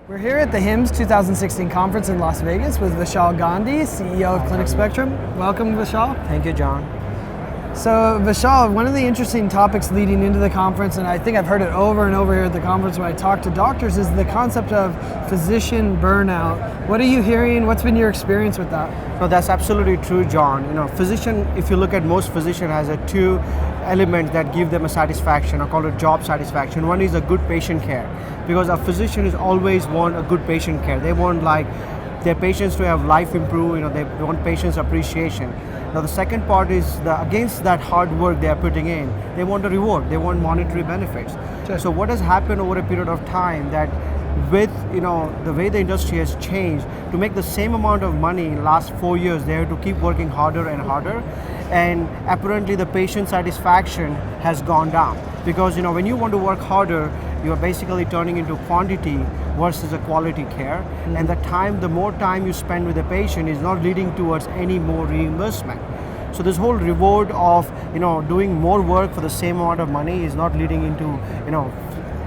We're here at the HIMSS 2016 conference in Las Vegas with Vishal Gandhi, CEO of ClinicSpectrum. Welcome, Vishal. Thank you, John. So, Vishal, one of the interesting topics leading into the conference, and I think I've heard it over and over here at the conference when I talk to doctors, is the concept of physician burnout. What are you hearing? What's been your experience with that? No, that's absolutely true, John. Physician, if you look at most physician, has a two elements that give them a satisfaction. I call it job satisfaction. One is a good patient care, because a physician is always want a good patient care. They want their patients to have life improve. They want patients appreciation. Now the second part is against that hard work they are putting in, they want a reward. They want monetary benefits. Sure. So what has happened over a period of time that with the way the industry has changed, to make the same amount of money in the last 4 years, they have to keep working harder and harder, and apparently the patient satisfaction has gone down, because when you want to work harder, you are basically turning into quantity versus a quality care. Mm-hmm. And the more time you spend with the patient is not leading towards any more reimbursement. So this whole reward of doing more work for the same amount of money is not leading into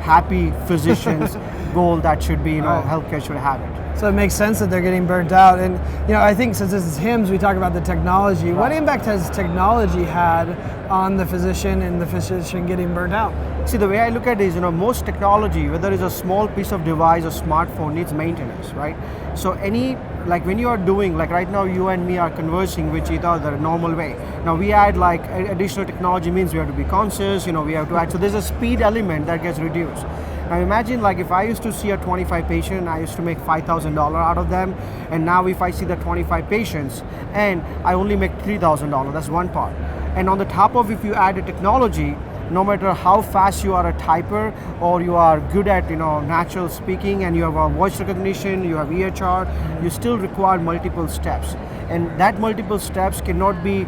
happy physicians goal that should be Right. healthcare should have it. So it makes sense that they're getting burnt out. And I think since this is HIMSS, we talk about the technology. What impact has technology had on the physician and the physician getting burnt out? See, the way I look at it is, most technology, whether it's a small piece of device or smartphone, needs maintenance, right? So when you are doing, like right now you and me are conversing, which is the normal way. Now we add additional technology, means we have to be conscious, we have to add, so there's a speed element that gets reduced. Now imagine if I used to see a 25 patient, I used to make $5,000 out of them, and now if I see the 25 patients and I only make $3,000, that's one part. And on the top of, if you add a technology, no matter how fast you are a typer or you are good at natural speaking and you have a voice recognition, you have EHR, you still require multiple steps, and that multiple steps cannot be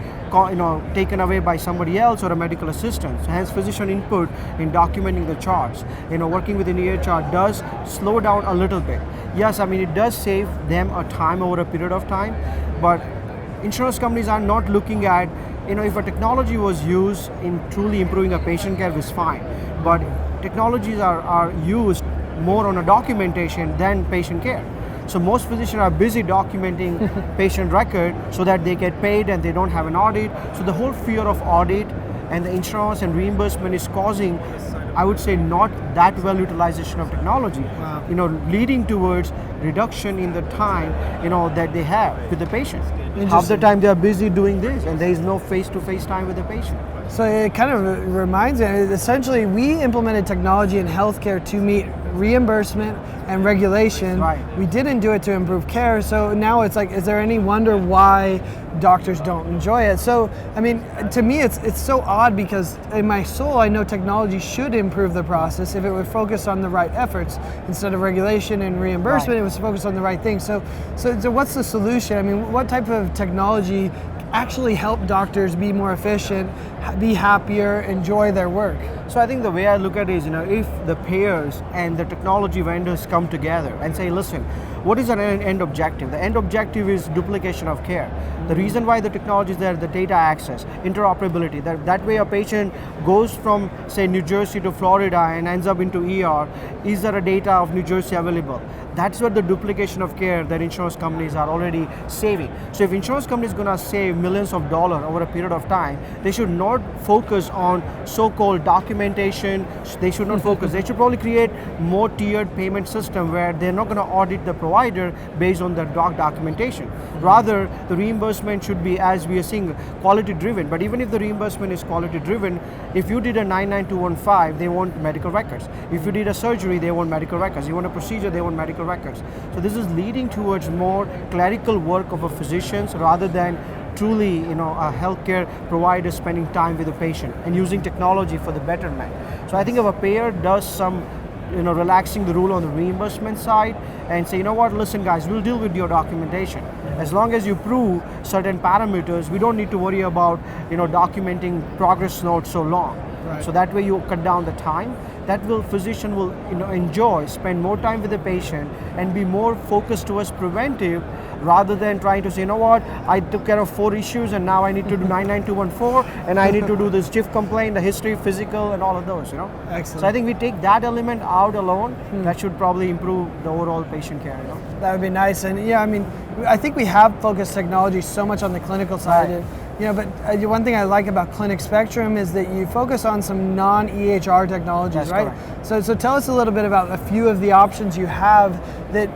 taken away by somebody else or a medical assistant. Hence physician input in documenting the charts, working with an EHR does slow down a little bit. Yes, it does save them a time over a period of time, but insurance companies are not looking at, if a technology was used in truly improving a patient care, is fine. But technologies are used more on a documentation than patient care. So most physicians are busy documenting patient record so that they get paid and they don't have an audit. So the whole fear of audit and the insurance and reimbursement is causing, I would say, not that well utilization of technology. Wow. Leading towards reduction in the time that they have with the patient. Half the time they are busy doing this, and there is no face-to-face time with the patient. So it kind of reminds me, essentially we implemented technology in healthcare to meet reimbursement and regulation. Right. We didn't do it to improve care, so now it's is there any wonder why doctors don't enjoy it? So, to me it's so odd, because in my soul I know technology should improve the process if it would focus on the right efforts. Instead of regulation and reimbursement, Right. It was focused on the right thing. So what's the solution? What type of technology actually help doctors be more efficient, be happier, enjoy their work? So I think the way I look at it is, if the payers and the technology vendors come together and say, listen, what is our end objective? The end objective is duplication of care. The reason why the technology is there, the data access, interoperability, that way a patient goes from, say, New Jersey to Florida and ends up into ER, is there a data of New Jersey available? That's where the duplication of care that insurance companies are already saving. So if insurance companies going to save millions of dollars over a period of time, they should not focus on so-called documentation. They should not focus. They should probably create more tiered payment system where they're not going to audit the provider based on the documentation. Rather, the reimbursement should be, as we are seeing, quality driven. But even if the reimbursement is quality driven, if you did a 99215, they want medical records. If you did a surgery, they want medical records. You want a procedure, they want medical records. So this is leading towards more clerical work of a physicians rather than truly a healthcare provider spending time with the patient and using technology for the betterment. So I think if a payer does some relaxing the rule on the reimbursement side and say, listen guys, we'll deal with your documentation. As long as you prove certain parameters, we don't need to worry about documenting progress notes so long. Right. So that way you cut down the time. That will physician will enjoy, spend more time with the patient, and be more focused towards preventive, rather than trying to say, you know what, I took care of 4 issues and now I need to do 99214 and I need to do this GIF complaint, the history, physical, and all of those. Excellent. So I think we take that element out alone. That should probably improve the overall patient care. That would be nice. And yeah, I mean, I think we have focused technology so much on the clinical side. Right. And, but one thing I like about ClinicSpectrum is that you focus on some non-EHR technologies, That's right? correct. So tell us a little bit about a few of the options you have that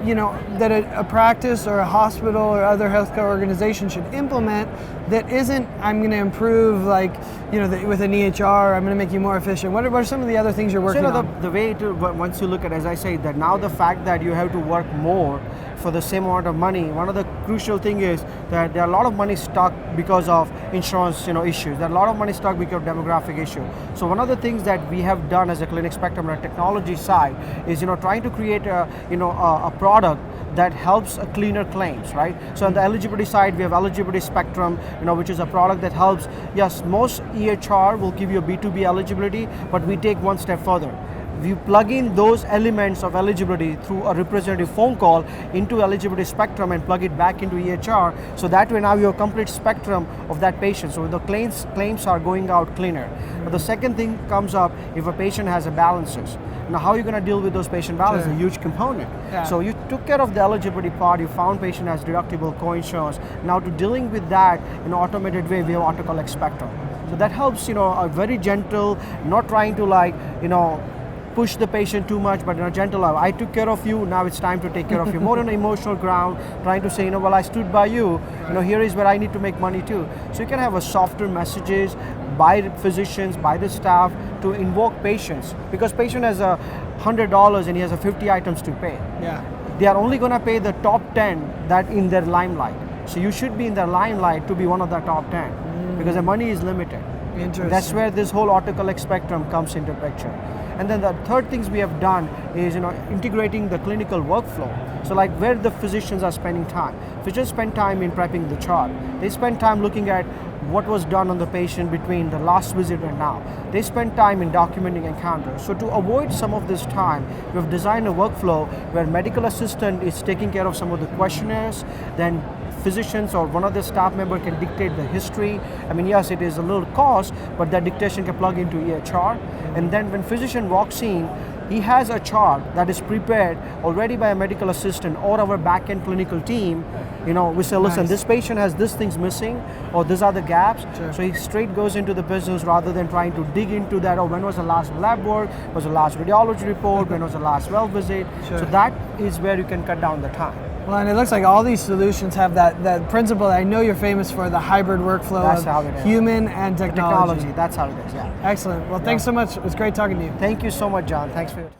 that a practice or a hospital or other healthcare organization should implement. That isn't, I'm going to improve with an EHR, I'm going to make you more efficient. What are some of the other things you're working on? The way to, once you look at, as I say, that now the fact that you have to work more for the same amount of money, one of the crucial thing is that there are a lot of money stuck because of insurance issues. There are a lot of money stuck because of demographic issue. So one of the things that we have done as a ClinicSpectrum on a technology side is trying to create a product that helps a cleaner claims, right? So on the eligibility side, we have eligibility spectrum, which is a product that helps. Yes, most EHR will give you a B2B eligibility, but we take one step further. We plug in those elements of eligibility through a representative phone call into eligibility spectrum and plug it back into EHR. So that way now you have a complete spectrum of that patient. So the claims are going out cleaner. But the second thing comes up if a patient has a balances. Now how are you going to deal with those patient balances? Sure. A huge component. Yeah. So you took care of the eligibility part, you found patient has deductible co-insurance. Now to dealing with that in an automated way, we have ClinicSpectrum. So that helps, a very gentle, not trying to push the patient too much, but in a gentle level. I took care of you, now it's time to take care of you. More on an emotional ground, trying to say, well, I stood by you, here is where I need to make money too. So you can have a softer messages by the physicians, by the staff to invoke patients. Because patient has $100 and he has 50 items to pay. Yeah. They are only gonna pay the top 10 that in their limelight. So you should be in their limelight to be one of the top 10 because the money is limited. Interesting. That's where this whole ClinicSpectrum comes into picture. And then the third things we have done is integrating the clinical workflow. So like where the physicians are spending time. Physicians spend time in prepping the chart. They spend time looking at what was done on the patient between the last visit and now. They spend time in documenting encounters. So to avoid some of this time, we have designed a workflow where medical assistant is taking care of some of the questionnaires, then physicians or one of the staff member can dictate the history. I mean, yes, it is a little cost, but that dictation can plug into EHR. And then when physician walks in, he has a chart that is prepared already by a medical assistant or our back-end clinical team. We say, listen, Nice. This patient has these things missing, or these are the gaps. Sure. So he straight goes into the business rather than trying to dig into that. Oh, when was the last lab work? Was the last radiology report? When was the last well visit? Sure. So that is where you can cut down the time. Well, and it looks like all these solutions have that principle that I know you're famous for, the hybrid workflow That's how it of is. human and technology. That's how it is, yeah. Excellent. Well, thanks so much. It was great talking to you. Thank you so much, John. Thanks for your time.